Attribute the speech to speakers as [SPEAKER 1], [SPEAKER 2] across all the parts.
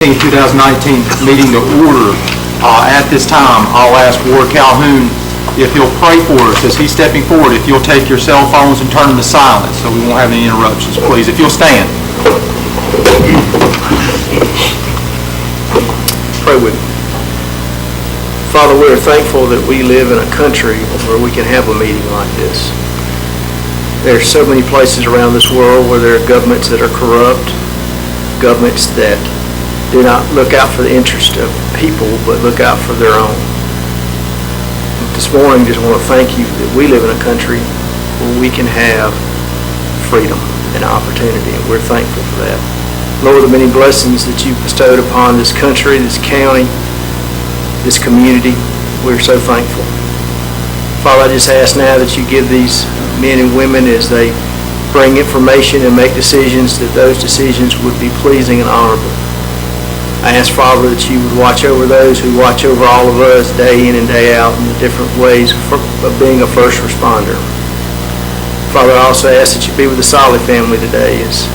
[SPEAKER 1] 2019 meeting to order. At this time, I'll ask Ward Calhoun if he'll pray for us as he's stepping forward. If you'll take your cell phones and turn them to silence so we won't have any interruptions, please. If you'll stand.
[SPEAKER 2] Pray with me. Father, we're thankful that we live in a country where we can have a meeting like this. There are so many places around this world where there are governments that are corrupt, governments that do not look out for the interest of people, but look out for their own. This morning, just want to thank you that we live in a country where we can have freedom and opportunity, and we're thankful for that. Lord, the many blessings that you've bestowed upon this country, this county, this community, we're so thankful. Father, I just ask now that you give these men and women, as they bring information and make decisions, that those decisions would be pleasing and honorable. I ask, Father, that you would watch over those who watch over all of us day in and day out in the different ways of being a first responder. Father, I also ask that you be with the Solly family today as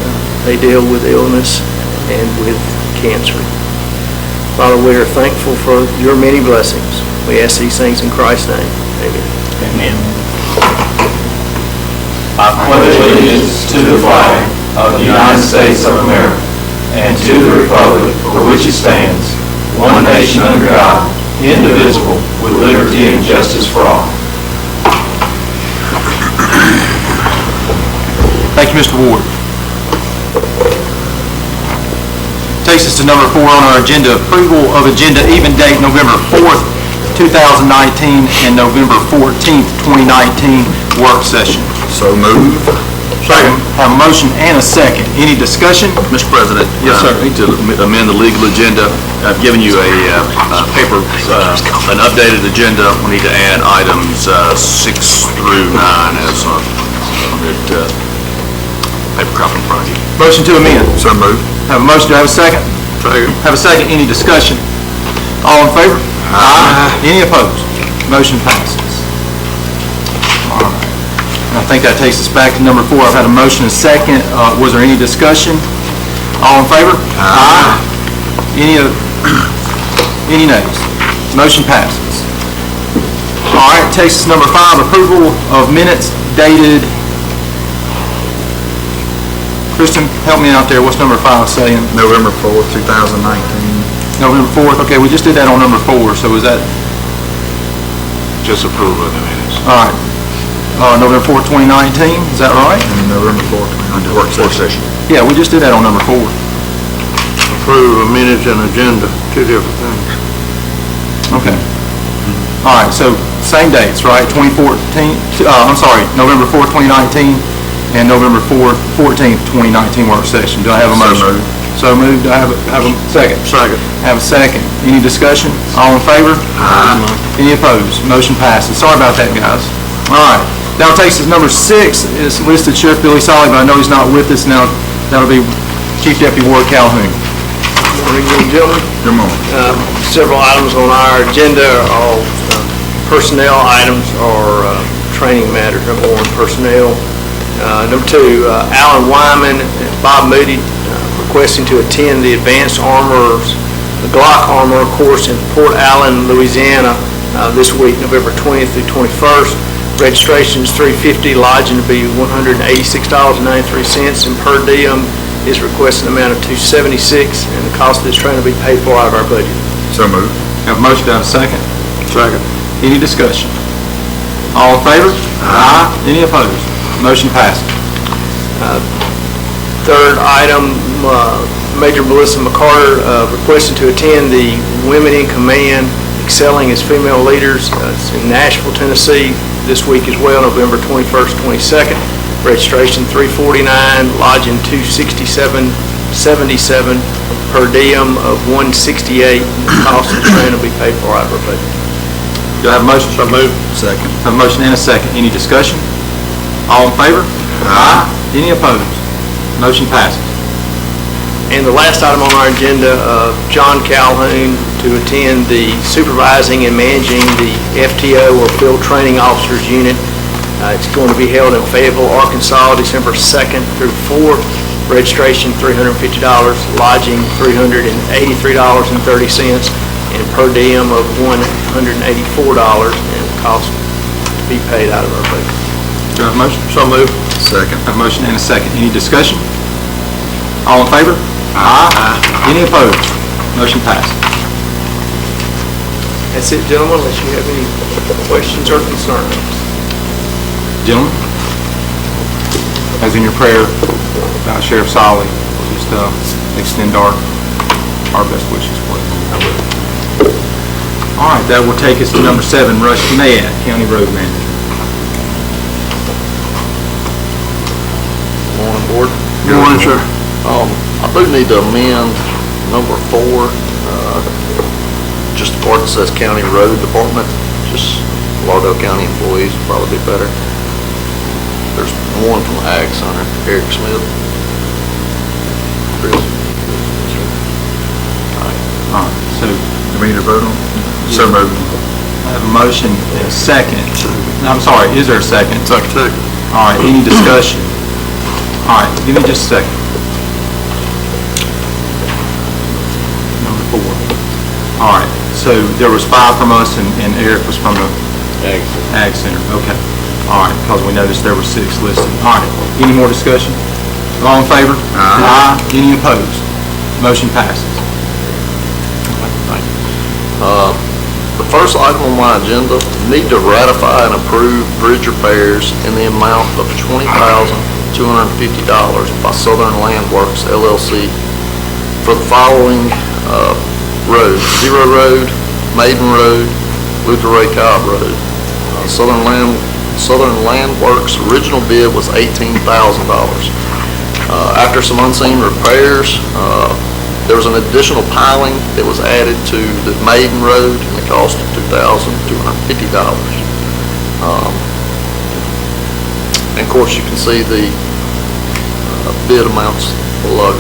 [SPEAKER 2] they deal with illness and with cancer. Father, we are thankful for your many blessings. We ask these things in Christ's name. Amen.
[SPEAKER 3] Amen. I pledge allegiance to the flag of the United States of America and to the republic for which it stands, one nation under God, indivisible, with liberty and justice for all.
[SPEAKER 1] Thank you, Mr. Ward. Takes us to number 4 on our agenda, approval of agenda even date November 4th, 2019 and November 14th, 2019 work session.
[SPEAKER 4] So moved.
[SPEAKER 1] Second. Have a motion and a second. Any discussion?
[SPEAKER 4] Mr. President.
[SPEAKER 1] Yes, sir.
[SPEAKER 4] I need to amend the legal agenda. I've given you a paper, an updated agenda. We need to add items 6 through 9 as paper copy in front of you.
[SPEAKER 1] Motion to amend.
[SPEAKER 4] So moved.
[SPEAKER 1] Have a motion. Do I have a second?
[SPEAKER 4] Second.
[SPEAKER 1] Have a second. Any discussion? All in favor? Aye. Any opposed? Motion passes. All right. I think that takes us back to number 4. I've had a motion and a second. Was there any discussion? All in favor? Aye. Any nays? Motion passes. All right, takes us number 5, approval of minutes dated. Kristen, help me out there. What's number 5 saying?
[SPEAKER 4] November 4th, 2019.
[SPEAKER 1] November 4th. Okay, we just did that on number 4. So is that?
[SPEAKER 4] Just approval of the minutes.
[SPEAKER 1] All right. November 4th, 2019, is that right?
[SPEAKER 4] And November 4th, 2019. Work session.
[SPEAKER 1] Yeah, we just did that on number 4.
[SPEAKER 4] Approve of minutes and agenda, two different things.
[SPEAKER 1] Okay. All right, so same dates, right? 2014, November 4th, 2019, and November 4th, 14th, 2019 work session. Do I have a motion? So moved. Do I have a second? Second. Have a second. Any discussion? All in favor?
[SPEAKER 4] Aye.
[SPEAKER 1] Any opposed? Motion passes. Sorry about that, guys. All right. Now it takes us number 6. It's listed Sheriff Billy Solly, but I know he's not with us now. That'll be Chief Deputy Ward Calhoun.
[SPEAKER 2] Good morning, ladies and gentlemen.
[SPEAKER 4] Good morning.
[SPEAKER 2] Several items on our agenda are all personnel items or training matters. Number 1, personnel. Number 2, Alan Wyman and Bob Moody requesting to attend the Advanced Armors, the Glock Armor course in Port Allen, Louisiana this week, November 20th through 21st. Registration is $350, lodging to be $186.93, and per diem is requesting an amount of $276, and the cost of this training will be paid for out of our budget.
[SPEAKER 4] So moved.
[SPEAKER 1] Have a motion. Do I have a second?
[SPEAKER 4] Second.
[SPEAKER 1] Any discussion? All in favor? Aye. Any opposed? Motion passes.
[SPEAKER 2] Third item, Major Melissa McCarter requested to attend the Women in Command Excelling as Female Leaders. It's in Nashville, Tennessee this week as well, November 21st, 22nd. Registration $349, lodging $267.77, per diem of $168. The cost of the training will be paid for out of our budget.
[SPEAKER 1] Do I have a motion?
[SPEAKER 4] So moved. Second.
[SPEAKER 1] Have a motion and a second. Any discussion? All in favor? Aye. Any opposed? Motion passes.
[SPEAKER 2] And the last item on our agenda, John Calhoun to attend the supervising and managing the FTO or Field Training Officers Unit. It's going to be held in Fayetteville, Arkansas, December 2nd through 4th. registration $350, lodging $383.30, and per diem of $184, and cost to be paid out of our budget.
[SPEAKER 1] Do I have a motion?
[SPEAKER 4] So moved. Second.
[SPEAKER 1] Have a motion and a second. Any discussion? All in favor? Aye. Any opposed? Motion passed.
[SPEAKER 2] That's it, gentlemen, unless you have any questions or concerns.
[SPEAKER 1] Gentlemen, as in your prayer about Sheriff Solly, just extend our best wishes for you. All right, that will take us to number 7, Rush Mayat, County Road Manager.
[SPEAKER 5] Morning, Board.
[SPEAKER 4] Good morning, sir.
[SPEAKER 5] I do need to amend number 4, just the part that says County Road Department, just Lauderdale County employees would probably be better. There's one from Ag Center, Eric Smith. Chris.
[SPEAKER 1] All right, so
[SPEAKER 4] Do we need to vote on? So moved.
[SPEAKER 1] I have a motion and a second. No, I'm sorry, is there a second?
[SPEAKER 4] Second.
[SPEAKER 1] All right, any discussion? All right, give me just a second. Number 4. All right, so there was 5 from us and Eric was from the Ag Center. Okay. All right, because we noticed there were 6 listed. All right, any more discussion? All in favor? Aye. Any opposed? Motion passes.
[SPEAKER 5] The first item on my agenda, need to ratify and approve bridge repairs in the amount of $20,250 by Southern Land Works LLC for the following roads: Zero Road, Maiden Road, Luther Ray Cobb Road. Southern Land Works' original bid was $18,000. After some unseen repairs, there was an additional piling that was added to the Maiden Road, and the cost of $2,250. And of course, you can see the bid amounts below.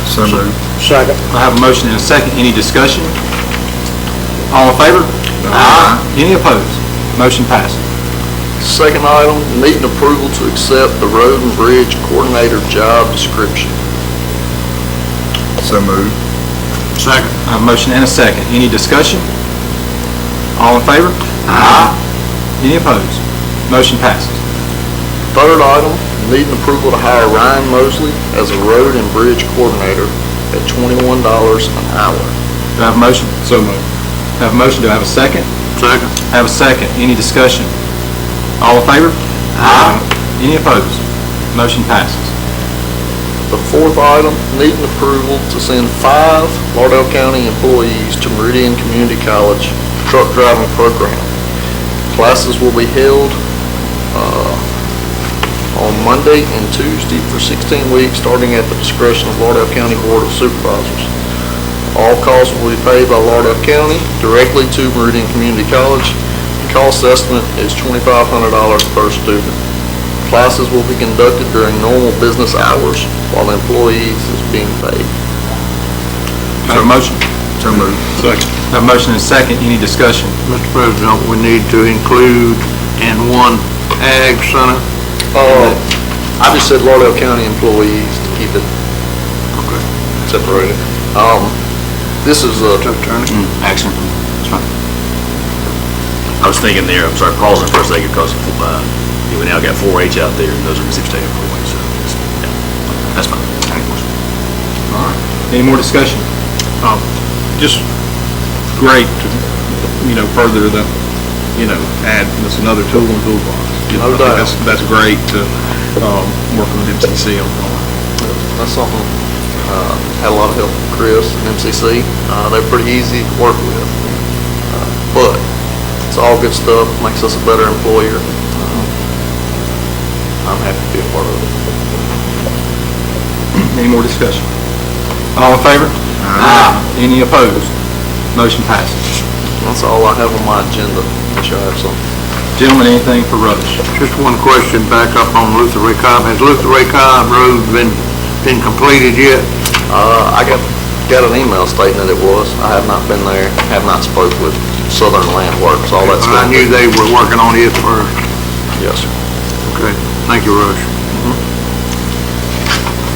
[SPEAKER 4] So moved.
[SPEAKER 2] Second.
[SPEAKER 1] I have a motion and a second. Any discussion? All in favor? Aye. Any opposed? Motion passes.
[SPEAKER 5] Second item, needing approval to accept the road and bridge coordinator job description.
[SPEAKER 4] So moved. Second.
[SPEAKER 1] I have a motion and a second. Any discussion? All in favor? Aye. Any opposed? Motion passes.
[SPEAKER 5] Third item, needing approval to hire Ryan Mosley as a road and bridge coordinator at $21 an hour.
[SPEAKER 1] Do I have a motion? So moved. I have a motion. Do I have a second?
[SPEAKER 4] Second.
[SPEAKER 1] I have a second. Any discussion? All in favor? Aye. Any opposed? Motion passes.
[SPEAKER 5] The fourth item, needing approval to send 5 Lauderdale County employees to Meridian Community College truck driving program. Classes will be held on Monday and Tuesday for 16 weeks, starting at the discretion of Lauderdale County Board of Supervisors. All costs will be paid by Lauderdale County directly to Meridian Community College. The cost estimate is $2,500 per student. Classes will be conducted during normal business hours while the employees is being paid.
[SPEAKER 1] Do I have a motion?
[SPEAKER 4] So moved. Second.
[SPEAKER 1] I have a motion and a second. Any discussion?
[SPEAKER 6] Mr. President, we need to include in one Ag Center.
[SPEAKER 5] I just said Lauderdale County employees to keep it separated. This is
[SPEAKER 4] Action. That's fine. I was thinking there, I'm sorry, pausing for a second because we now got 4-H out there, and those are Mississippi State employees, so, yeah, that's fine.
[SPEAKER 1] All right. Any more discussion?
[SPEAKER 7] Just great to, further the, add this another tool in the toolbox.
[SPEAKER 5] No
[SPEAKER 7] I think
[SPEAKER 5] doubt.
[SPEAKER 7] That's great to, working with MCC on that.
[SPEAKER 5] That's something, had a lot of help from Chris and MCC. They're pretty easy to work with. But it's all good stuff, makes us a better employer. I'm happy to be a part of it.
[SPEAKER 1] Any more discussion? All in favor? Aye. Any opposed? Motion passes.
[SPEAKER 5] That's all I have on my agenda. I'm sure I have something.
[SPEAKER 1] Gentlemen, anything for Rush?
[SPEAKER 6] Just one question back up on Luther Ray Cobb. Has Luther Ray Cobb Road been completed yet?
[SPEAKER 5] I got an email stating that it was. I have not been there, have not spoke with Southern Land Works, all that's
[SPEAKER 6] I
[SPEAKER 5] good.
[SPEAKER 6] knew they were working on it first.
[SPEAKER 5] Yes, sir.
[SPEAKER 6] Okay, thank you, Rush.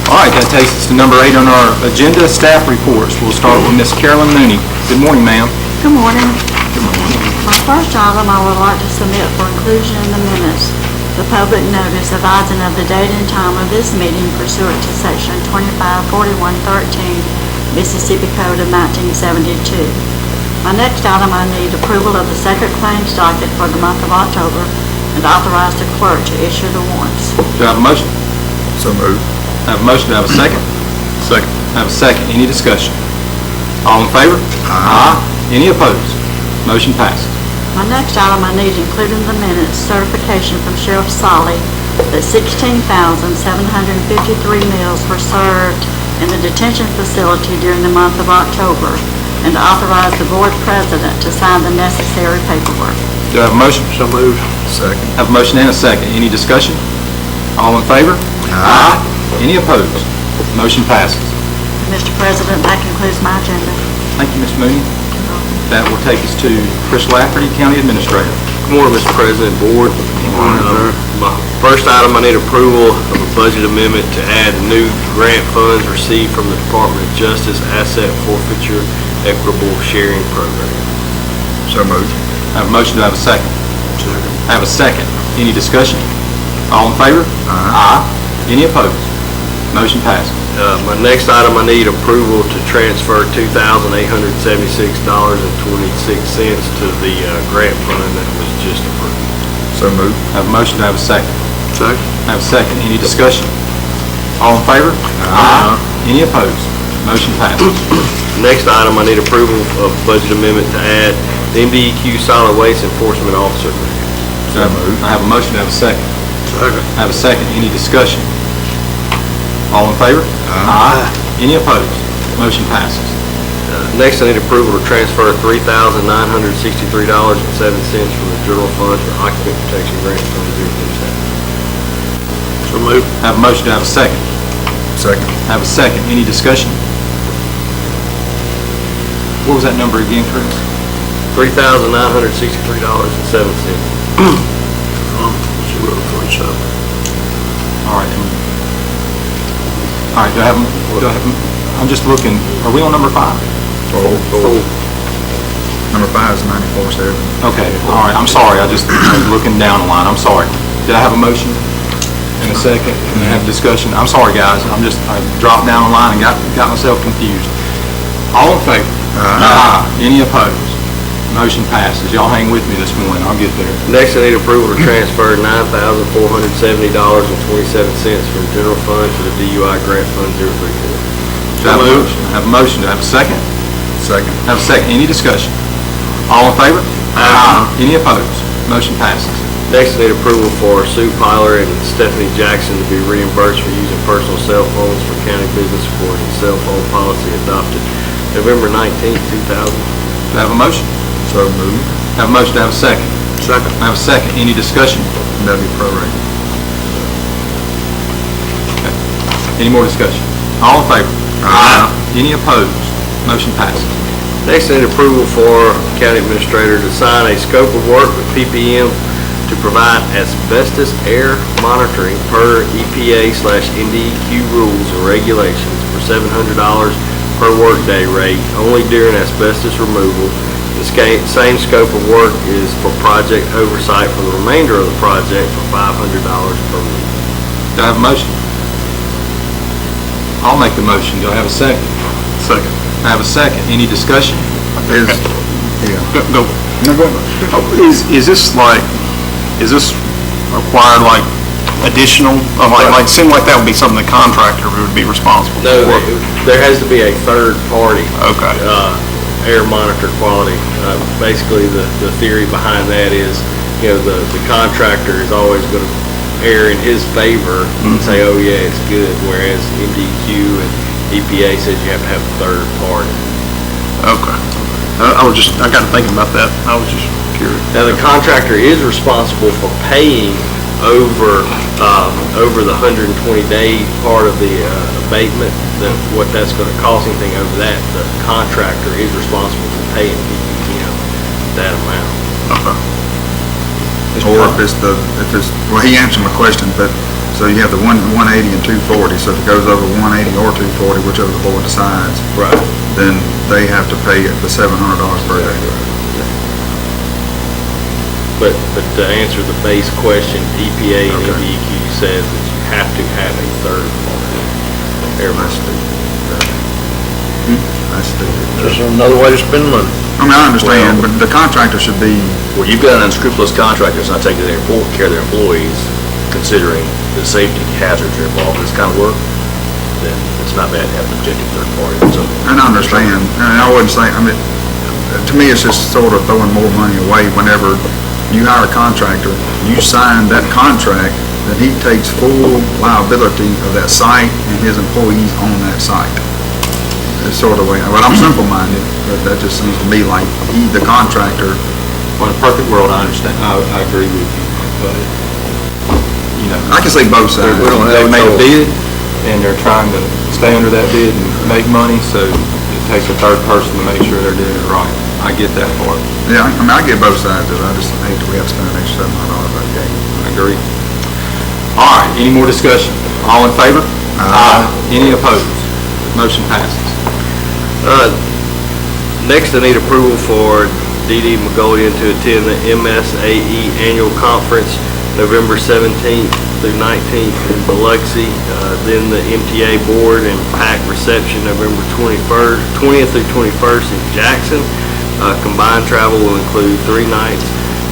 [SPEAKER 1] All right, that takes us to number 8 on our agenda, staff reports. We'll start with Miss Carolyn Mooney. Good morning, ma'am.
[SPEAKER 8] Good morning. My first item, I would like to submit for inclusion in the minutes, the public notice advising of the date and time of this meeting pursuant to Section 254113 Mississippi Code of 1972. My next item, I need approval of the second claims docket for the month of October and authorize the clerk to issue the warrants.
[SPEAKER 1] Do I have a motion?
[SPEAKER 6] So moved.
[SPEAKER 1] I have a motion. Do I have a second?
[SPEAKER 7] Second.
[SPEAKER 1] I have a second. Any discussion? All in favor? Aye. Any opposed? Motion passes.
[SPEAKER 8] My next item, I need included in the minutes certification from Sheriff Solly that 16,753 meals were served in the detention facility during the month of October, and to authorize the board president to sign the necessary paperwork.
[SPEAKER 1] Do I have a motion?
[SPEAKER 6] So moved. Second.
[SPEAKER 1] Have a motion and a second. Any discussion? All in favor? Aye. Any opposed? Motion passes.
[SPEAKER 8] Mr. President, that concludes my agenda.
[SPEAKER 1] Thank you, Ms. Mooney. That will take us to Chris Lafferty, County Administrator.
[SPEAKER 9] Good morning, Mr. President, Board. My first item, I need approval of a budget amendment to add new grant funds received from the Department of Justice Asset Forfeiture Equitable Sharing Program.
[SPEAKER 6] So moved.
[SPEAKER 1] I have a motion. Do I have a second? I have a second. Any discussion? All in favor? Aye. Any opposed? Motion passes.
[SPEAKER 9] My next item, I need approval to transfer $2,876.26 to the grant fund that was just approved.
[SPEAKER 6] So moved.
[SPEAKER 1] I have a motion. Do I have a second?
[SPEAKER 6] Second.
[SPEAKER 1] I have a second. Any discussion? All in favor? Aye. Any opposed? Motion passes.
[SPEAKER 9] Next item, I need approval of budget amendment to add the MDEQ Solid Waste Enforcement Officer.
[SPEAKER 1] I have a motion. Do I have a second?
[SPEAKER 6] Second.
[SPEAKER 1] I have a second. Any discussion? All in favor? Aye. Any opposed? Motion passes.
[SPEAKER 9] Next, I need approval to transfer $3,963.07 from the general fund to occupant protection grant fund 037.
[SPEAKER 6] So moved.
[SPEAKER 1] I have a motion. Do I have a second?
[SPEAKER 6] Second.
[SPEAKER 1] I have a second. Any discussion? What was that number again, Chris?
[SPEAKER 9] $3,963.07.
[SPEAKER 1] All right. All right, I'm just looking, are we on number 5?
[SPEAKER 6] Number 5 is 94-7.
[SPEAKER 1] Okay, all right, I'm sorry, I was looking down the line, I'm sorry. Did I have a motion in a second, and have discussion? I'm sorry, guys, I dropped down the line and got myself confused. All in favor? Aye. Any opposed? Motion passes. Y'all hang with me this morning, I'll get there.
[SPEAKER 9] Next, I need approval to transfer $9,470.27 from general fund to the DUI grant fund 034.
[SPEAKER 1] Do I have a motion? I have a motion. Do I have a second?
[SPEAKER 6] Second.
[SPEAKER 1] I have a second. Any discussion? All in favor? Aye. Any opposed? Motion passes.
[SPEAKER 9] Next, I need approval for Sue Pyler and Stephanie Jackson to be reimbursed for using personal cell phones for county business support and cell phone policy adopted November 19, 2000.
[SPEAKER 1] Do I have a motion?
[SPEAKER 6] So moved.
[SPEAKER 1] I have a motion. Do I have a second?
[SPEAKER 6] Second.
[SPEAKER 1] I have a second. Any discussion?
[SPEAKER 6] That'll be prorated.
[SPEAKER 1] Any more discussion? All in favor? Aye. Any opposed? Motion passes.
[SPEAKER 9] Next, I need approval for county administrator to sign a scope of work with PPM to provide asbestos air monitoring per EPA/NDEQ rules and regulations for $700 per workday rate only during asbestos removal. The same scope of work is for project oversight for the remainder of the project for $500 per week.
[SPEAKER 1] Do I have a motion? I'll make the motion. Do I have a second?
[SPEAKER 7] Second.
[SPEAKER 1] I have a second. Any discussion?
[SPEAKER 7] Is, go. Is this required like additional, like, seem like that would be something the contractor would be responsible for?
[SPEAKER 9] No, there has to be a third party.
[SPEAKER 7] Okay.
[SPEAKER 9] Air monitor quality. Basically, the theory behind that is, the contractor is always going to err in his favor and say, oh yeah, it's good, whereas MDQ and EPA says you have to have a third party.
[SPEAKER 7] Okay. I got to thinking about that. I was just curious.
[SPEAKER 9] Now, the contractor is responsible for paying over the 120-day part of the abatement, what that's going to cost, anything over that, the contractor is responsible for paying PPM that amount.
[SPEAKER 6] Or if it's well, he answered my question, but
[SPEAKER 10] So you have the 180 and 240, so if it goes over 180 or 240, whichever the board decides,
[SPEAKER 4] Right.
[SPEAKER 10] then they have to pay the $700 per day.
[SPEAKER 9] But to answer the base question, EPA and
[SPEAKER 10] Okay.
[SPEAKER 9] NDEQ says that you have to have a third party.
[SPEAKER 10] That's stupid. That's stupid.
[SPEAKER 6] Just another way to spend money.
[SPEAKER 10] I mean, I understand, but the contractor should be,
[SPEAKER 4] Well, you've got an unscrupulous contractor that's not taking care of their employees, considering the safety hazards that are involved in this kind of work, then it's not bad to have an objective third party. So,
[SPEAKER 10] and I understand, and I wouldn't say, I mean, to me, it's just sort of throwing more money away whenever you hire a contractor, you sign that contract, then he takes full liability of that site and his employees on that site. It's sort of the way, well, I'm simple-minded, but that just seems to me like he, the contractor,
[SPEAKER 1] Well, in a perfect world, I understand, I agree with you, but, you know.
[SPEAKER 10] I can see both sides.
[SPEAKER 1] They've made a bid, and they're trying to stay under that bid and make money, so it takes a third person to make sure they're doing it right. I get that part.
[SPEAKER 10] Yeah, I mean, I get both sides of it, I just hate that we have to spend an extra $700 that day.
[SPEAKER 1] I agree. All right, any more discussion? All in favor? Aye. Any opposed? Motion passes.
[SPEAKER 9] Next, I need approval for D.D. Magolian to attend the MSAE Annual Conference, November 17th through 19th in Biloxi. Then the MTA Board and PAC reception, November 20th through 21st in Jackson. Combined travel will include 3 nights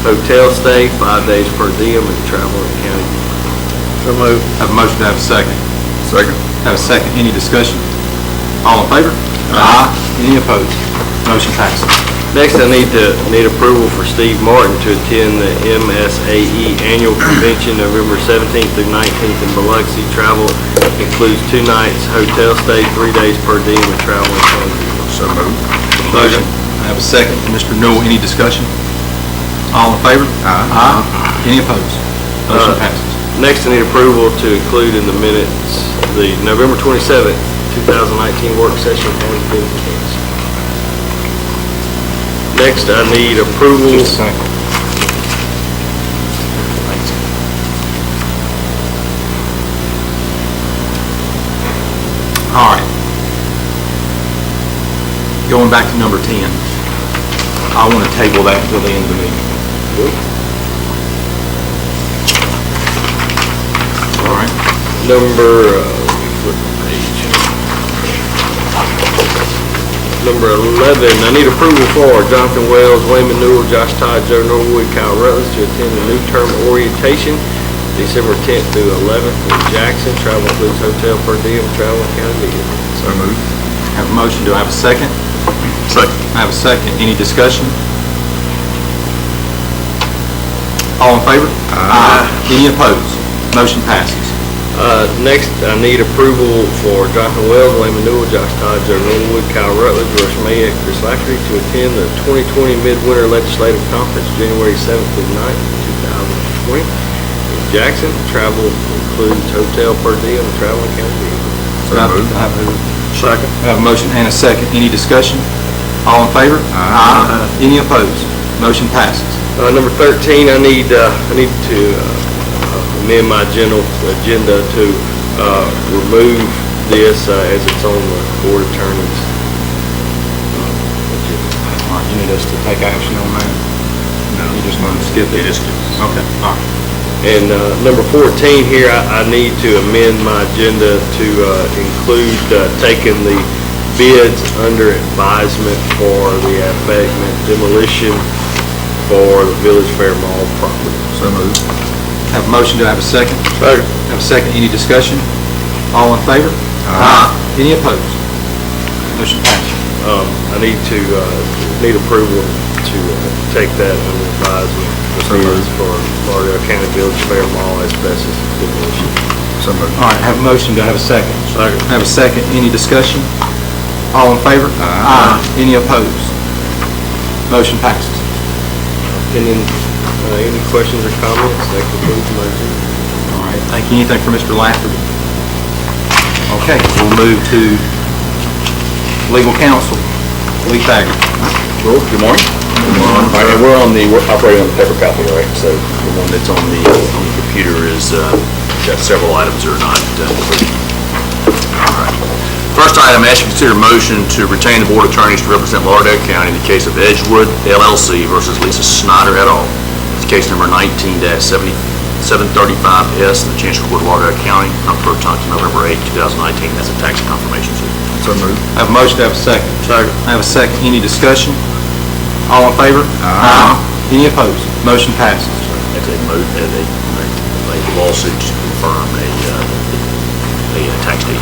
[SPEAKER 9] hotel stay, 5 days per diem, and travel in the county.
[SPEAKER 6] So moved.
[SPEAKER 1] Have a motion to have a second.
[SPEAKER 10] Second.
[SPEAKER 1] Have a second, any discussion? All in favor? Aye. Any opposed? Motion passes.
[SPEAKER 9] Next, I need approval for Steve Martin to attend the MSAE Annual Convention, November 17th through 19th in Biloxi. Travel includes 2 nights hotel stay, 3 days per diem, and travel in county.
[SPEAKER 10] So moved.
[SPEAKER 1] Motion. I have a second. Mr. Newell, any discussion? All in favor? Aye. Any opposed? Motion passes.
[SPEAKER 9] Next, I need approval to include in the minutes the November 27th, 2019 work session as being canceled. Next, I need approval.
[SPEAKER 1] Just a second. All right. Going back to number 10, I want to table that until the end of the meeting. All right.
[SPEAKER 9] Number, let me flip the page. Number 11, I need approval for Jonathan Wells, Wayman Newell, Josh Todd, Joe Norwood, Kyle Rutledge to attend the new term orientation, December 10th through 11th in Jackson. Travel includes hotel per diem, travel and county meeting.
[SPEAKER 1] So moved. Have a motion. Do I have a second?
[SPEAKER 10] Second.
[SPEAKER 1] I have a second. Any discussion? All in favor? Aye. Any opposed? Motion passes.
[SPEAKER 9] Next, I need approval for Jonathan Wells, Wayman Newell, Josh Todd, Joe Norwood, Kyle Rutledge, Russ Mayak, Chris Lafferty to attend the 2020 Midwinter Legislative Conference, January 7th through 9th, 2020 in Jackson. Travel includes hotel per diem and travel and county meeting.
[SPEAKER 10] So moved.
[SPEAKER 6] Second.
[SPEAKER 1] I have a motion and a second. Any discussion? All in favor? Aye. Any opposed? Motion passes.
[SPEAKER 9] Number 13, I need to amend my agenda to remove this as it's on the board attorney's agenda.
[SPEAKER 1] All right, you need us to take action on that? No. You just want to skip it? Okay, all right.
[SPEAKER 9] And number 14 here, I need to amend my agenda to include taking the bids under advisement for the abatement demolition for the Village Fair Mall property.
[SPEAKER 10] So moved.
[SPEAKER 1] Have a motion. Do I have a second?
[SPEAKER 6] Second.
[SPEAKER 1] Have a second. Any discussion? All in favor? Aye. Any opposed? Motion passes.
[SPEAKER 9] I need approval to take that under advisement. The bids for Lauderdale County Village Fair Mall asbestos demolition.
[SPEAKER 10] So moved.
[SPEAKER 1] All right, have a motion. Do I have a second?
[SPEAKER 6] Second.
[SPEAKER 1] Have a second. Any discussion? All in favor? Aye. Any opposed? Motion passes.
[SPEAKER 9] Any questions or comments? That concludes my agenda.
[SPEAKER 1] All right, thank you. Anything for Mr. Lafferty? Okay, we'll move to legal counsel, Lee Thaggart.
[SPEAKER 4] Well, good morning. All right, we're operating on the paper copy, right? So the one that's on the computer is got several items that are not included. All right. First item, ask you to consider a motion to retain the board attorneys to represent Lauderdale County in the case of Edgewood LLC versus Lisa Snyder et al. It's case number 19-735S in the Chancery Court of Lauderdale County, Pro Tunc, November 8, 2019. That's a tax confirmation suit.
[SPEAKER 1] So moved. I have a motion, to have a second. Second. I have a second. Any discussion? All in favor? Aye. Any opposed? Motion passes.
[SPEAKER 4] That's a lawsuit to confirm a tax deed.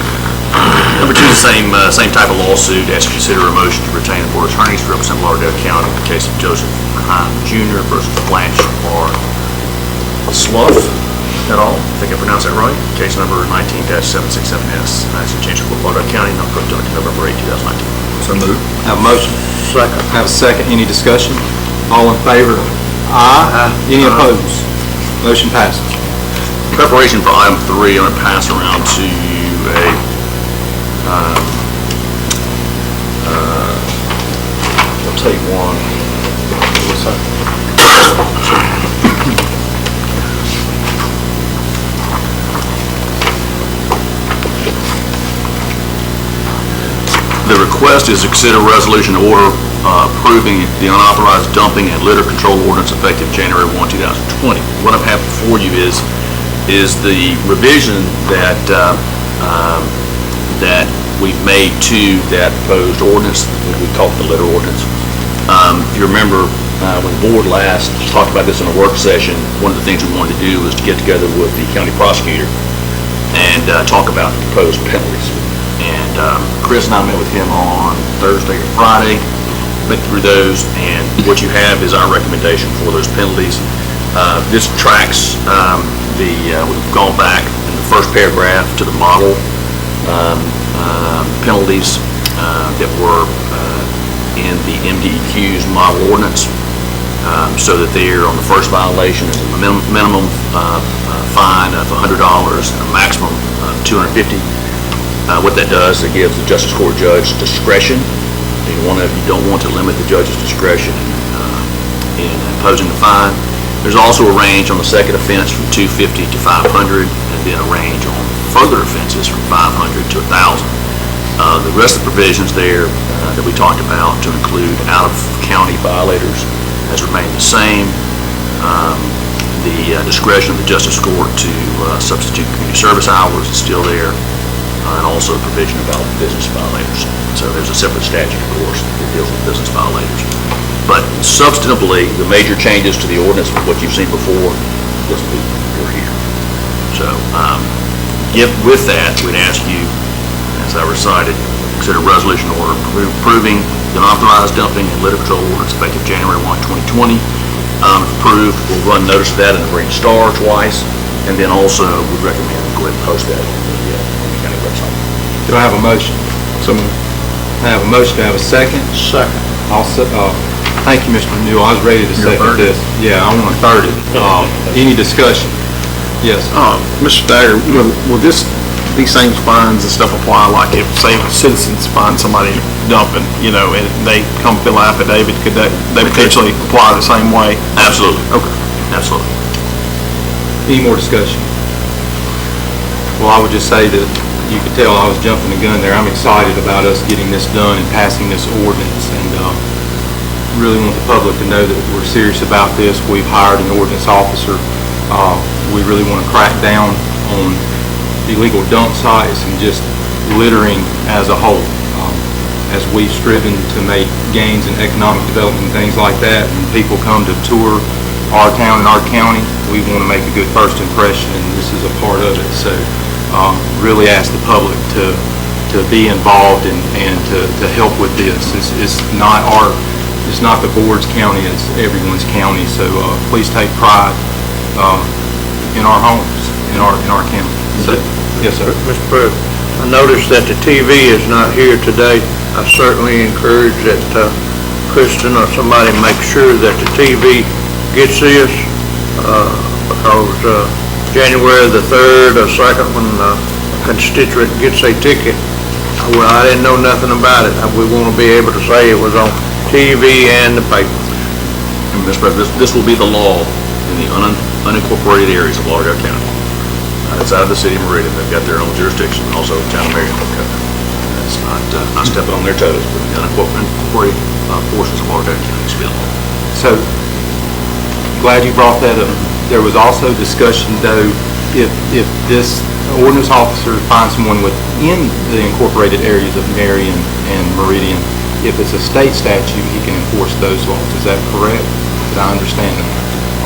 [SPEAKER 4] Number two, the same type of lawsuit. Ask you to consider a motion to retain the board attorneys to represent Lauderdale County in the case of Joseph Hine Jr. versus Blanche R. Slough et al. I think I pronounced that right. Case number 19-767S. That's in Chancery Court, Lauderdale County, Pro Tunc, November 8, 2019.
[SPEAKER 1] So moved. I have a motion. Second. I have a second. Any discussion? All in favor? Aye. Any opposed? Motion passes.
[SPEAKER 4] Preparation for item 3, I'm going to pass around to you we'll take one. What's that? The request is to consider a resolution order approving the unauthorized dumping and litter control ordinance effective January 1, 2020. What I have before you is the revision that we've made to that proposed ordinance, that we call it the litter ordinance. If you remember, when the board last talked about this in a work session, one of the things we wanted to do was to get together with the county prosecutor and talk about the proposed penalties. And Chris and I met with him on Thursday or Friday, went through those, and what you have is our recommendation for those penalties. This tracks we've gone back in the first paragraph to the model penalties that were in the MDEQ's model ordinance, so that they're on the first violation is a minimum fine of $100 and a maximum of $250. What that does, it gives the justice court judge discretion. You don't want to limit the judge's discretion in imposing the fine. There's also a range on the second offense from $250 to $500, and then a range on further offenses from $500 to $1,000. The rest of the provisions there that we talked about to include out-of-county violators has remained the same. The discretion of the justice court to substitute community service hours is still there, and also the provision about business violators. So there's a separate statute, of course, that deals with business violators. But substantively, the major changes to the ordinance from what you've seen before, are here. So with that, we'd ask you, as I recited, consider resolution order approving the unauthorized dumping and litter control ordinance effective January 1, 2020. Approved, we'll run notice of that in the Green Star twice, and then also we recommend go ahead and post that on the county website.
[SPEAKER 1] Do I have a motion? So moved. I have a motion. Do I have a second? Second. Thank you, Mr. Newell. I was ready to second this. Yeah, I want to third it. Any discussion? Yes.
[SPEAKER 7] Mr. Stagger, will these same fines and stuff apply, like if, say, citizens find somebody dumping, and they come fill an affidavit, could they potentially apply the same way?
[SPEAKER 4] Absolutely.
[SPEAKER 7] Okay.
[SPEAKER 4] Absolutely.
[SPEAKER 1] Any more discussion? Well, I would just say that you could tell I was jumping the gun there. I'm excited about us getting this done and passing this ordinance, and really want the public to know that we're serious about this. We've hired an ordinance officer. We really want to crack down on illegal dump sites and just littering as a whole. As we've striven to make gains in economic development and things like that, and people come to tour our town and our county, we want to make a good first impression, and this is a part of it. So really ask the public to be involved and to help with this. It's not the board's county, it's everyone's county. So please take pride in our homes, in our county. So, yes, sir.
[SPEAKER 6] Mr. President, I noticed that the TV is not here today. I certainly encourage that Kristen or somebody make sure that the TV gets this, because January the 3rd or 2nd, when a constituent gets a ticket, well, I didn't know nothing about it. We want to be able to say it was on TV and the paper.
[SPEAKER 4] And Mr. President, this will be the law in the unincorporated areas of Lauderdale County. outside of the city of Meridian. They've got their own jurisdiction, also the town of Marion. That's not stepping on their toes, but the unincorporated portions of Lauderdale County still.
[SPEAKER 1] So, glad you brought that up. There was also discussion, though, if this ordinance officer finds someone within the incorporated areas of Marion and Meridian, if it's a state statute, he can enforce those laws. Is that correct? Did I understand that?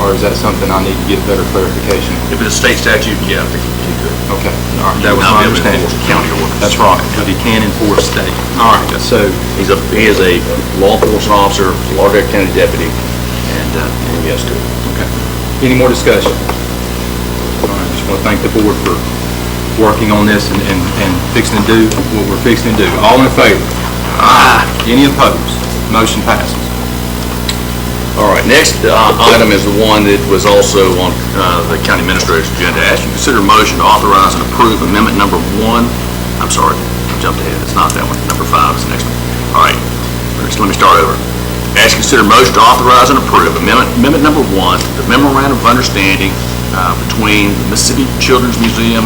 [SPEAKER 1] Or is that something I need to get better clarification on?
[SPEAKER 4] If it's a state statute, yeah, I think he could.
[SPEAKER 1] Okay, all right, that was
[SPEAKER 4] Not
[SPEAKER 1] my
[SPEAKER 4] be able to
[SPEAKER 1] understanding.
[SPEAKER 4] enforce county ordinance.
[SPEAKER 1] That's right, but he can enforce state. All right, so,
[SPEAKER 4] He is a law enforcement officer, Lauderdale County deputy, and yes to it.
[SPEAKER 1] okay. Any more discussion? All right, just want to thank the board for working on this and fixing to do what we're fixing to do. All in favor? Aye. Any opposed? Motion passes.
[SPEAKER 4] All right, next item is the one that was also on the county administrator's agenda. Ask you to consider a motion to authorize and approve amendment number 1. I'm sorry, I jumped ahead. It's not that one. Number 5 is the next one. All right, let me start over. Ask you to consider a motion to authorize and approve amendment number 1, the memorandum of understanding between the Mississippi Children's Museum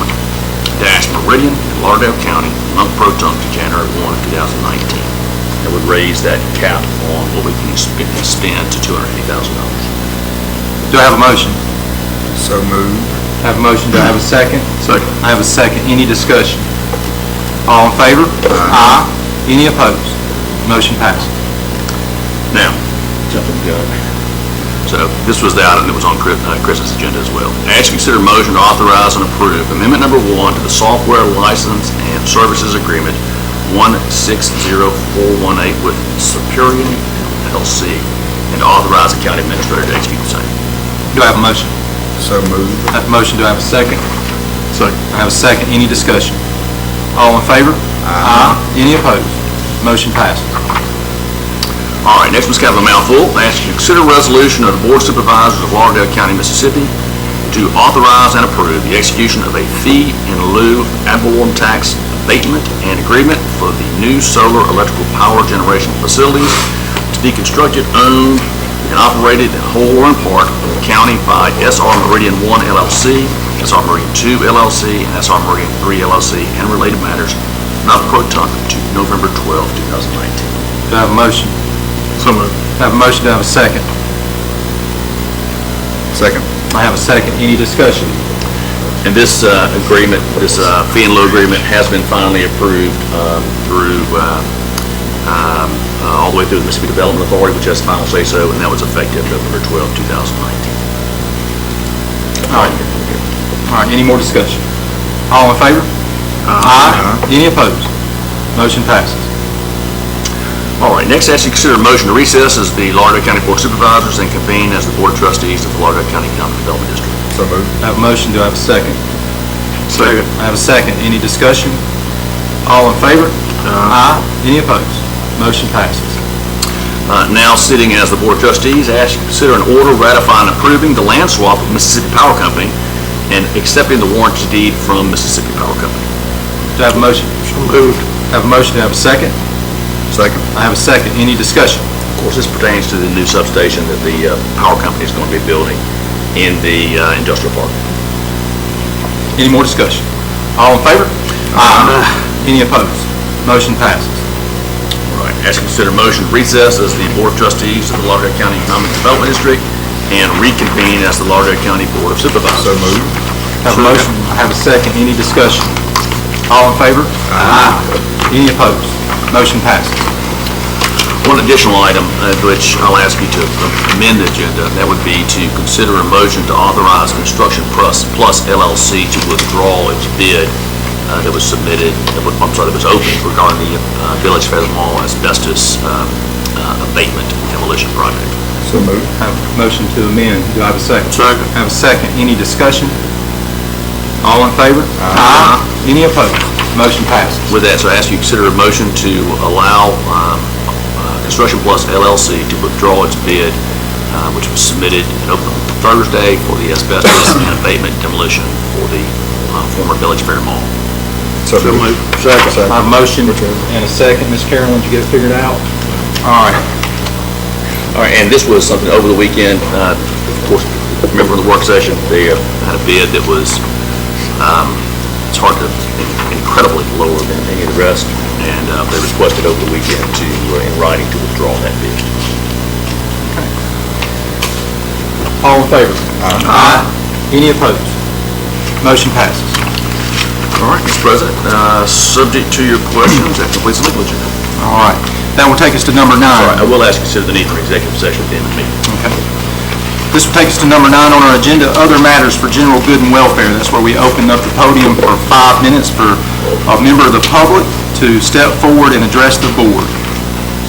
[SPEAKER 4] Meridian and Lauderdale County, Monk Pro Tunc to January 1, 2019. That would raise that cap on what we can spend to $280,000.
[SPEAKER 1] Do I have a motion?
[SPEAKER 10] So moved.
[SPEAKER 1] Have a motion, do I have a second?
[SPEAKER 4] Second.
[SPEAKER 1] I have a second, any discussion? All in favor? Aye. Any opposed? Motion passes.
[SPEAKER 4] Now, jumping the gun. So this was the item that was on Chris's agenda as well. Ask you to consider a motion to authorize and approve amendment number 1 to the software license and services agreement 160418 with Superior LLC, and to authorize the county administrator to execute the same.
[SPEAKER 1] Do I have a motion?
[SPEAKER 10] So moved.
[SPEAKER 1] I have a motion, do I have a second? Second. I have a second, any discussion? All in favor? Aye. Any opposed? Motion passes.
[SPEAKER 4] All right, next one's kind of a mouthful. I ask you to consider a resolution of the Board of Supervisors of Lauderdale County, Mississippi, to authorize and approve the execution of a fee in lieu ad valorem tax abatement and agreement for the new solar electrical power generation facilities to be constructed, owned, and operated in whole or in part in the county by SR Meridian 1 LLC, SR Meridian 2 LLC, and SR Meridian 3 LLC, and related matters, not pro tunc to November 12, 2019.
[SPEAKER 1] Do I have a motion?
[SPEAKER 7] So moved.
[SPEAKER 1] I have a motion, do I have a second?
[SPEAKER 10] Second.
[SPEAKER 1] I have a second, any discussion?
[SPEAKER 4] And this agreement, this fee and lieu agreement has been finally approved through, all the way through the Mississippi Development Authority, which has final say-so, and that was effective November 12, 2019.
[SPEAKER 1] All right. All right, any more discussion? All in favor? Aye. Any opposed? Motion passes.
[SPEAKER 4] All right, next, ask you to consider a motion to recess as the Lauderdale County Board of Supervisors and convene as the Board of Trustees of the Lauderdale County Economic Development District.
[SPEAKER 10] So moved.
[SPEAKER 1] I have a motion, do I have a second?
[SPEAKER 4] Second.
[SPEAKER 1] I have a second, any discussion? All in favor? Aye. Any opposed? Motion passes.
[SPEAKER 4] Now, sitting as the Board of Trustees, I ask you to consider an order ratifying and approving the land swap with Mississippi Power Company and accepting the warranty deed from Mississippi Power Company.
[SPEAKER 1] Do I have a motion?
[SPEAKER 10] So moved.
[SPEAKER 1] I have a motion, do I have a second?
[SPEAKER 10] Second.
[SPEAKER 1] I have a second, any discussion?
[SPEAKER 4] Of course, this pertains to the new substation that the power company is going to be building in the industrial park.
[SPEAKER 1] Any more discussion? All in favor? Aye. Any opposed? Motion passes.
[SPEAKER 4] All right, ask you to consider a motion to recess as the Board of Trustees of the Lauderdale County Economic Development District and reconvene as the Lauderdale County Board of Supervisors.
[SPEAKER 10] So moved.
[SPEAKER 1] I have a motion, I have a second, any discussion? All in favor? Aye. Any opposed? Motion passes.
[SPEAKER 4] One additional item, which I'll ask you to amend the agenda, that would be to consider a motion to authorize Construction Plus LLC to withdraw its bid that was submitted, that was opened regarding the Village Fair Mall asbestos abatement demolition project.
[SPEAKER 10] So moved.
[SPEAKER 1] I have a motion to amend, do I have a second?
[SPEAKER 10] Second.
[SPEAKER 1] I have a second, any discussion? All in favor? Aye. Any opposed? Motion passes.
[SPEAKER 4] With that, so I ask you to consider a motion to allow Construction Plus LLC to withdraw its bid, which was submitted and opened on Thursday for the asbestos and abatement demolition for the former Village Fair Mall.
[SPEAKER 10] So moved. Second.
[SPEAKER 1] I have a motion and a second. Ms. Carolyn, did you get it figured out? All right.
[SPEAKER 4] All right, and this was something over the weekend, of course, remember in the work session, they had a bid that was It's hard to, incredibly lower than any of the rest, and they requested over the weekend to, in writing, to withdraw that bid.
[SPEAKER 1] All in favor? Aye. Any opposed? Motion passes.
[SPEAKER 4] All right, Mr. President, subject to your questions, that completes the legal agenda.
[SPEAKER 1] All right. That will take us to number 9.
[SPEAKER 4] All right, I will ask you to consider the need for executive session at the end of the meeting.
[SPEAKER 1] Okay. This will take us to number 9 on our agenda, other matters for general good and welfare. That's where we open up the podium for 5 minutes for a member of the public to step forward and address the board.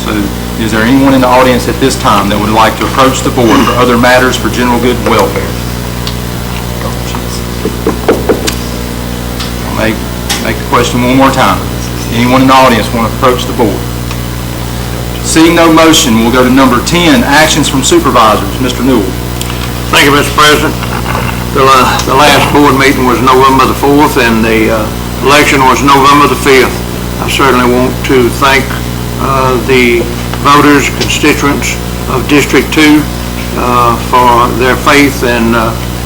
[SPEAKER 1] So is there anyone in the audience at this time that would like to approach the board for other matters for general good and welfare? I'll make the question one more time. Anyone in the audience want to approach the board? Seeing no motion, we'll go to number 10, actions from supervisors. Mr. Newell.
[SPEAKER 6] Thank you, Mr. President. The last board meeting was November the 4th, and the election was November the 5th. I certainly want to thank the voters, constituents of District 2 for their faith in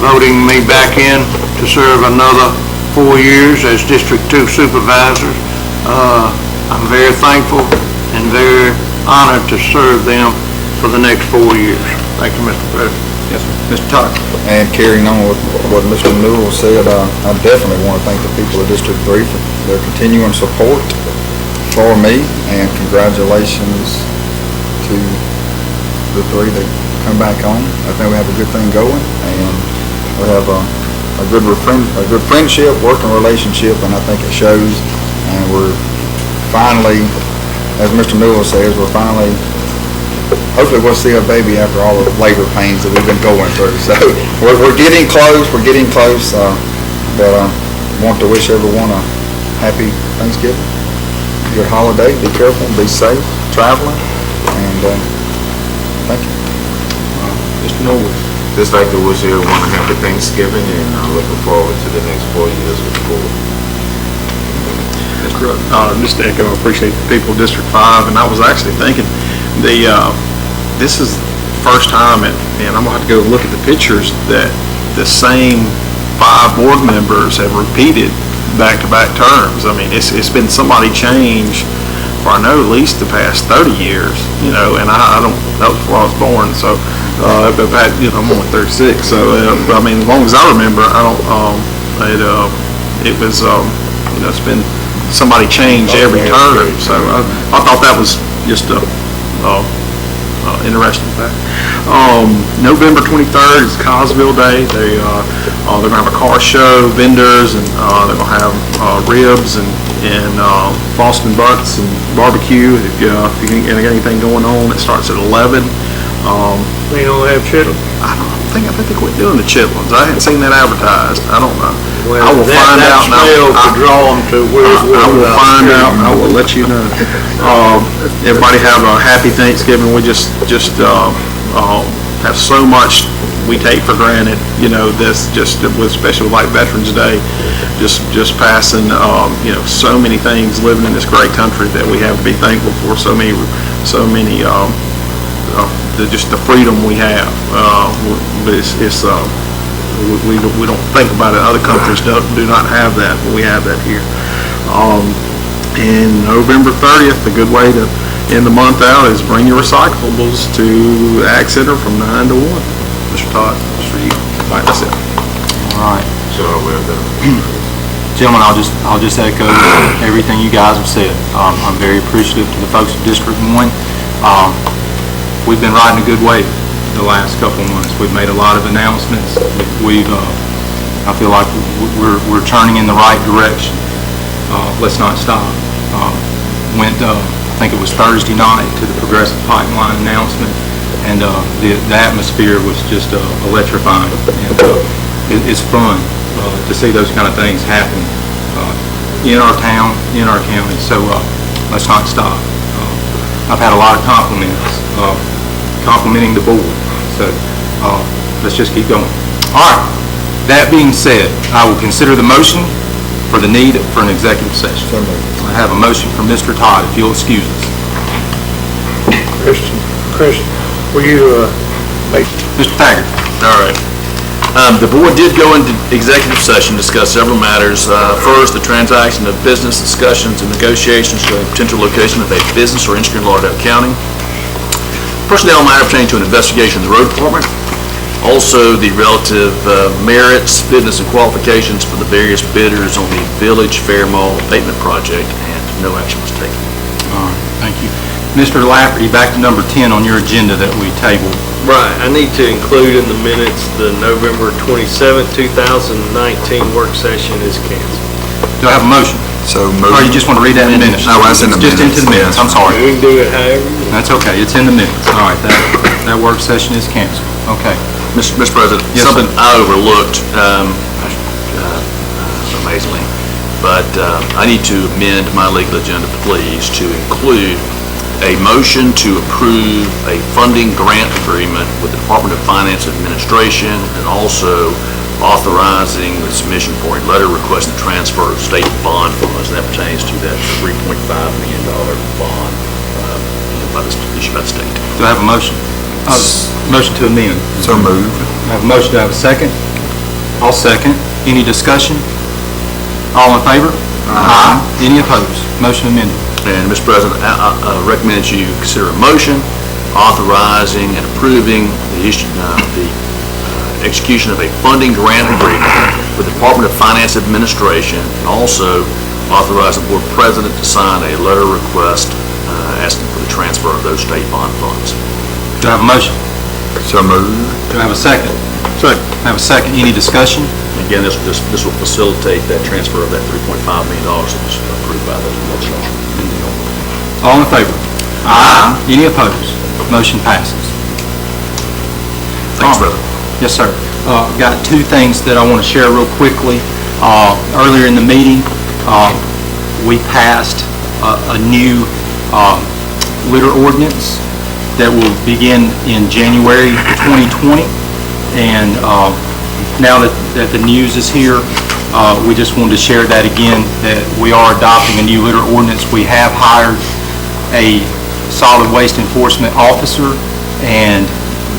[SPEAKER 6] voting me back in to serve another 4 years as District 2 supervisor. I'm very thankful and very honored to serve them for the next 4 years. Thank you, Mr. President.
[SPEAKER 1] Yes, sir. Mr. Todd.
[SPEAKER 10] And carrying on with what Mr. Newell said, I definitely want to thank the people of District 3 for their continuing support for me, and congratulations to the 3 that come back on. I think we have a good thing going, and we have a good friendship, working relationship, and I think it shows. And we're finally, as Mr. Newell says, hopefully we'll see a baby after all the labor pains that we've been going through. So we're getting close, but I want to wish everyone a happy Thanksgiving, good holiday, be careful, be safe, traveling, and thank you.
[SPEAKER 1] Mr. Norwood.
[SPEAKER 3] Just like to wish everyone a happy Thanksgiving, and I'm looking forward to the next 4 years with the board.
[SPEAKER 7] Just to echo, I appreciate the people of District 5, and I was actually thinking, this is the first time, and I'm going to have to go look at the pictures, that the same 5 board members have repeated back-to-back terms. I mean, it's been somebody change for, I know, at least the past 30 years, and I don't, that was before I was born, so I've had, I'm only 36, so, I mean, as long as I remember, it was, it's been somebody change every term, so I thought that was just interesting fact. November 23rd is Cosville Day. They're going to have a car show, vendors, and they're going to have ribs and Boston butts and barbecue. If you got anything going on, it starts at 11.
[SPEAKER 6] They don't have chitlins?
[SPEAKER 7] I think they quit doing the chitlins. I hadn't seen that advertised. I don't know.
[SPEAKER 6] Well,
[SPEAKER 7] I will find out.
[SPEAKER 6] That smell could draw them to where
[SPEAKER 7] I will find out. I will let you know. Everybody have a happy Thanksgiving. We just have so much we take for granted. This especially with like Veterans Day, just passing. So many things living in this great country that we have to be thankful for. So many. Just the freedom we have. But we don't think about it. Other countries do not have that, but we have that here. And November 30th, a good way to end the month out is bring your recyclables to Ag Center from 9 to 1. Mr. Todd, Mr. you. That's it.
[SPEAKER 1] All right.
[SPEAKER 3] So we're done.
[SPEAKER 1] Gentlemen, I'll just echo everything you guys have said. I'm very appreciative to the folks of District 1. We've been riding a good wave the last couple of months. We've made a lot of announcements. I feel like we're turning in the right direction. Let's not stop. Went, I think it was Thursday night, to the Progressive Pipeline announcement, and the atmosphere was just electrifying. And it's fun to see those kind of things happen in our town, in our county. So let's not stop. I've had a lot of compliments complimenting the board. So let's just keep going. All right. That being said, I will consider the motion for the need for an executive session. I have a motion from Mr. Todd, if you'll excuse us.
[SPEAKER 6] Christian, will you make...
[SPEAKER 1] Mr. Taggart.
[SPEAKER 4] All right. The board did go into executive session, discuss several matters. First, the transaction of business discussions and negotiations for a potential location of a business or industry in Lauderdale County. Personnel matter pertaining to an investigation of the road department. Also, the relative merits, fitness, and qualifications for the various bidders on the Village Fair Mall abatement project, and no action was taken.
[SPEAKER 1] All right, thank you. Mr. Lafferty, back to number 10 on your agenda that we tabled.
[SPEAKER 9] Right, I need to include in the minutes the November 27th, 2019 work session is canceled.
[SPEAKER 1] Do I have a motion?
[SPEAKER 10] So
[SPEAKER 1] Or you just want to read that in the minutes?
[SPEAKER 10] No, that's in the
[SPEAKER 1] Just into the
[SPEAKER 10] minutes,
[SPEAKER 1] minutes, I'm sorry.
[SPEAKER 9] We can do it however you want.
[SPEAKER 1] That's okay, it's in the minutes. All right, that work session is canceled. Okay.
[SPEAKER 4] Mr. President,
[SPEAKER 1] Yes,
[SPEAKER 4] something I overlooked, amazingly, but I need to amend my legal agenda, please, to include a motion to approve a funding grant agreement with the Department of Finance Administration, and also authorizing the submission for a letter requesting transfer of state bond funds. That pertains to that $3.5 million bond issued by the state.
[SPEAKER 1] Do I have a motion? Motion to amend.
[SPEAKER 10] So moved.
[SPEAKER 1] I have a motion, do I have a second? I'll second. Any discussion? All in favor? Aye. Any opposed? Motion amended.
[SPEAKER 4] And, Mr. President, I recommend that you consider a motion authorizing and approving the execution of a funding grant agreement with the Department of Finance Administration, and also authorize the board president to sign a letter request asking for the transfer of those state bond funds.
[SPEAKER 1] Do I have a motion?
[SPEAKER 10] So moved.
[SPEAKER 1] Do I have a second? Second. I have a second. Any discussion?
[SPEAKER 4] Again, this will facilitate that transfer of that $3.5 million that was approved by the legislature.
[SPEAKER 1] All in favor? Aye. Any opposed? Motion passes.
[SPEAKER 4] Thanks,
[SPEAKER 1] All right.
[SPEAKER 4] President.
[SPEAKER 1] Yes, sir. Got two things that I want to share real quickly. Earlier in the meeting, we passed a new litter ordinance that will begin in January 2020. And now that the news is here, we just wanted to share that again, that we are adopting a new litter ordinance. We have hired a solid waste enforcement officer, and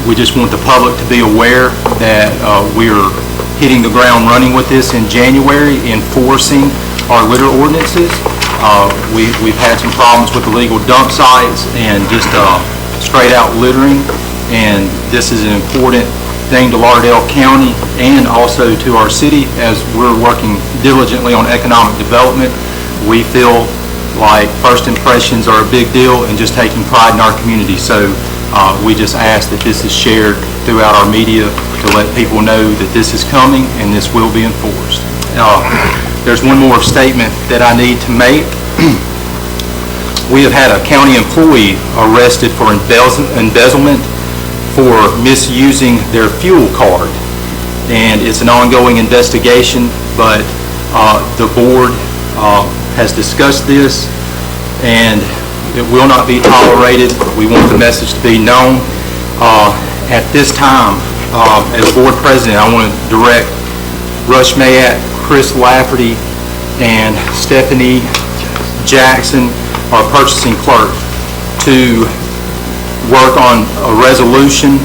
[SPEAKER 1] we just want the public to be aware that we're hitting the ground running with this in January, enforcing our litter ordinances. We've had some problems with illegal dump sites and just straight out littering, and this is an important thing to Lauderdale County and also to our city as we're working diligently on economic development. We feel like first impressions are a big deal and just taking pride in our community. So we just ask that this is shared throughout our media to let people know that this is coming and this will be enforced. There's one more statement that I need to make. We have had a county employee arrested for embezzlement for misusing their fuel card. And it's an ongoing investigation, but the board has discussed this, and it will not be tolerated. We want the message to be known. At this time, as board president, I want to direct Rush Mayat, Chris Lafferty, and Stephanie Jackson, our purchasing clerk, to work on a resolution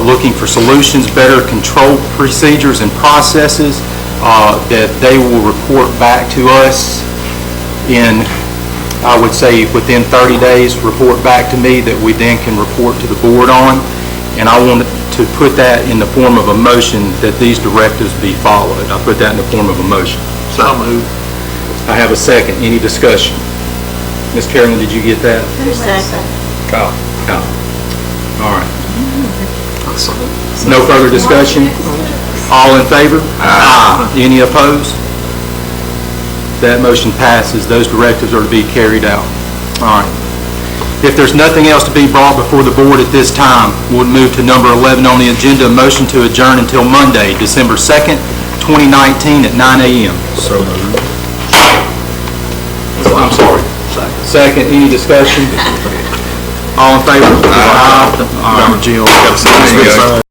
[SPEAKER 1] looking for solutions, better control procedures and processes that they will report back to us in, I would say, within 30 days, report back to me that we then can report to the board on. And I want to put that in the form of a motion that these directives be followed. I put that in the form of a motion.
[SPEAKER 4] So moved.
[SPEAKER 1] I have a second. Any discussion? Ms. Carolyn, did you get that?
[SPEAKER 8] Second.
[SPEAKER 1] Kyle. All right. No further discussion? All in favor? Aye. Any opposed? That motion passes. Those directives are to be carried out. All right. If there's nothing else to be brought before the board at this time, we'll move to number 11 on the agenda, a motion to adjourn until Monday, December 2nd, 2019 at 9 a.m.
[SPEAKER 10] So moved.
[SPEAKER 1] I'm sorry. Second. Any discussion? All in favor? Aye.
[SPEAKER 7] Jim, we got to see this.